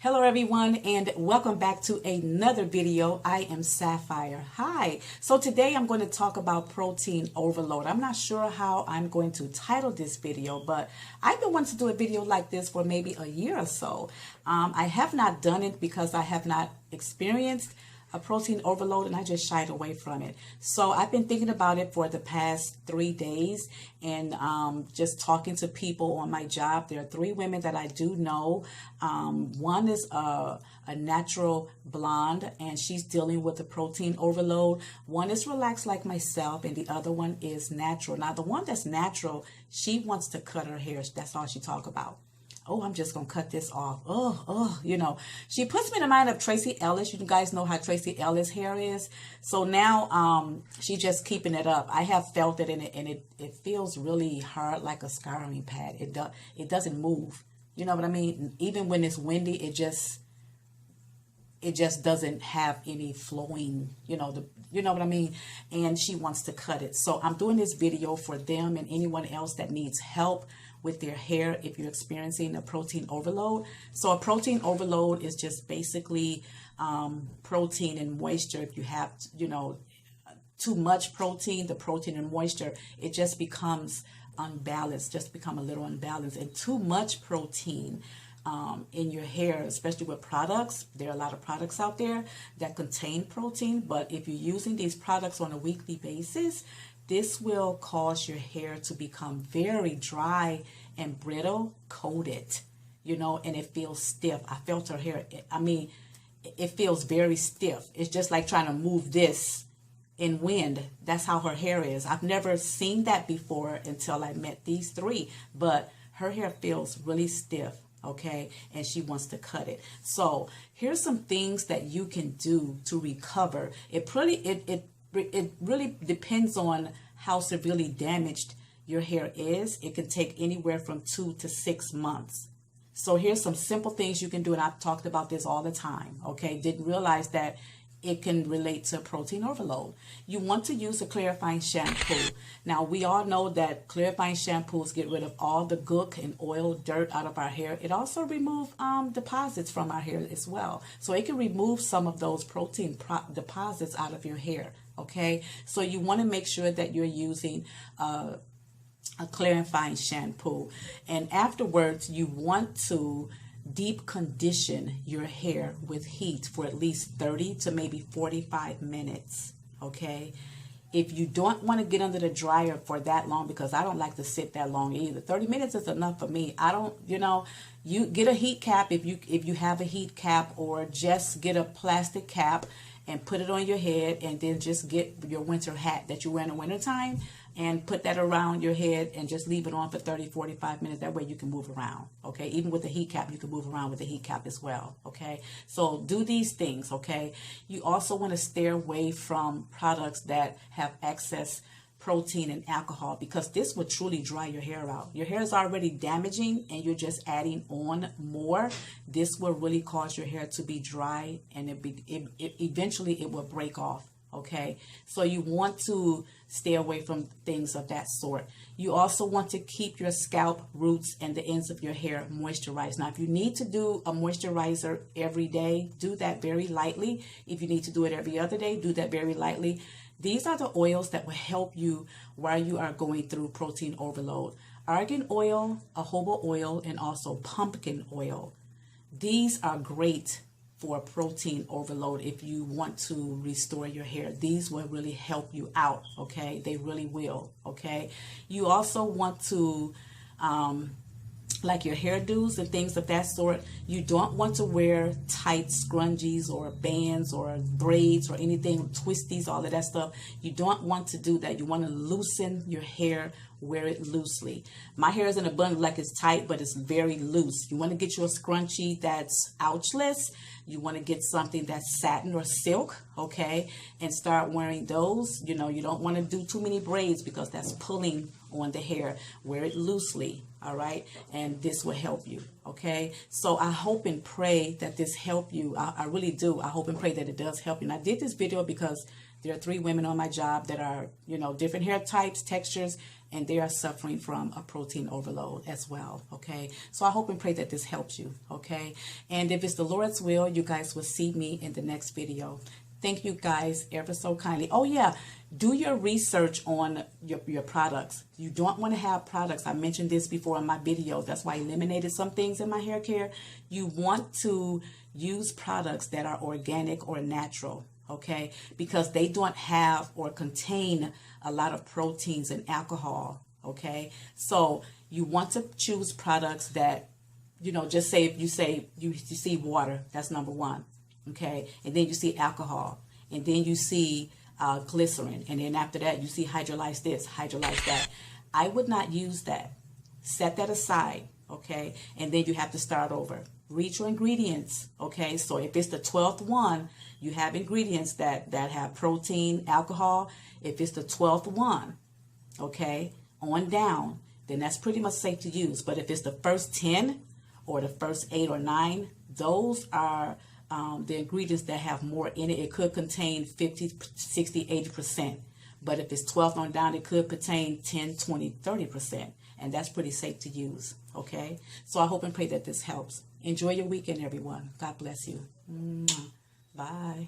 Hello everyone, and welcome back to another video. I am Sapphire. Hi. So today I'm going to talk about protein overload. I'm not sure how I'm going to title this video, but I've been wanting to do a video like this for maybe a year or so. I have not done it because I have not experienced a protein overload and I just shied away from it. So I've been thinking about it for the past 3 days and just talking to people on my job. There are 3 women that I do know. One is a natural blonde and she's dealing with a protein overload. One is relaxed like myself and the other one is natural. Now the one that's natural, she wants to cut her hair. That's all she talk about. Oh, I'm just going to cut this off. You know, she puts me in the mind of Tracy Ellis. You guys know how Tracy Ellis hair is. So now she's just keeping it up. I have felt it in it and it feels really hard like a scouring pad. It doesn't move. You know what I mean? Even when it's windy, it just doesn't have any flowing, you know what I mean? And she wants to cut it. So I'm doing this video for them and anyone else that needs help with their hair if you're experiencing a protein overload. So a protein overload is just basically protein and moisture. If you have, too much protein, the protein and moisture, it just becomes unbalanced, just become a little unbalanced. And too much protein in your hair, especially with products. There are a lot of products out there that contain protein, but if you're using these products on a weekly basis, this will cause your hair to become very dry and brittle, coated, and it feels stiff. I felt her hair, it feels very stiff. It's just like trying to move this in wind. That's how her hair is. I've never seen that before until I met these 3, but her hair feels really stiff. Okay, and she wants to cut it. So here's some things that you can do to recover. It really depends on how severely damaged your hair is. It can take anywhere from 2 to 6 months. So here's some simple things you can do, and I've talked about this all the time. Okay, didn't realize that it can relate to protein overload. You want to use a clarifying shampoo. Now, we all know that clarifying shampoos get rid of all the gook and oil, dirt out of our hair. It also removes deposits from our hair as well. So it can remove some of those protein deposits out of your hair. Okay, so you want to make sure that you're using a clarifying shampoo. And afterwards, you want to deep condition your hair with heat for at least 30 to maybe 45 minutes. Okay, if you don't want to get under the dryer for that long, because I don't like to sit that long either. 30 minutes is enough for me. I don't, you get a heat cap if you have a heat cap, or just get a plastic cap and put it on your head, and then just get your winter hat that you wear in the wintertime and put that around your head and just leave it on for 30-45 minutes. That way you can move around. Okay, even with the heat cap, you can move around with the heat cap as well. Okay, so do these things. Okay, you also want to stay away from products that have excess protein and alcohol, because this will truly dry your hair out. Your hair is already damaging and you're just adding on more. This will really cause your hair to be dry, and eventually it will break off. Okay, so you want to stay away from things of that sort. You also want to keep your scalp, roots, and the ends of your hair moisturized. Now, if you need to do a moisturizer every day, do that very lightly. If you need to do it every other day, do that very lightly. These are the oils that will help you while you are going through protein overload. Argan oil, jojoba oil, and also pumpkin oil. These are great for protein overload if you want to restore your hair. These will really help you out, okay? They really will, okay? You also want to, like your hairdos and things of that sort, you don't want to wear tight scrunchies or bands or braids or anything, twisties, all of that stuff. You don't want to do that. You want to loosen your hair, wear it loosely. My hair is in a bun like it's tight, but it's very loose. You want to get you a scrunchie that's ouchless. You want to get something that's satin or silk, okay, and start wearing those. You don't want to do too many braids because that's pulling on the hair. Wear it loosely, all right, and this will help you, okay? So I hope and pray that this help you. I really do. I hope and pray that it does help you. And I did this video because there are 3 women on my job that are, different hair types, textures. and they are suffering from a protein overload as well. Okay, so I hope and pray that this helps you. Okay, and if it's the Lord's will, you guys will see me in the next video. Thank you guys ever so kindly. Oh yeah, do your research on your products. You don't want to have products. I mentioned this before in my video. That's why I eliminated some things in my hair care. You want to use products that are organic or natural, okay? Because they don't have or contain a lot of proteins and alcohol, okay? So you want to choose products that, you know, just say if you say you see water, that's number one. Okay, and then you see alcohol, and then you see glycerin, and then after that you see hydrolyzed this, hydrolyzed that. I would not use that. Set that aside, okay, and then you have to start over. Read your ingredients, okay. So if it's the 12th one, you have ingredients that have protein, alcohol. If it's the 12th one, okay, on down, then that's pretty much safe to use. But if it's the first 10 or the first 8 or 9, those are the ingredients that have more in it. It could contain 50, 60, 80%. But if it's 12 on down, it could contain 10, 20, 30%. And that's pretty safe to use. Okay? So I hope and pray that this helps. Enjoy your weekend, everyone. God bless you. Bye.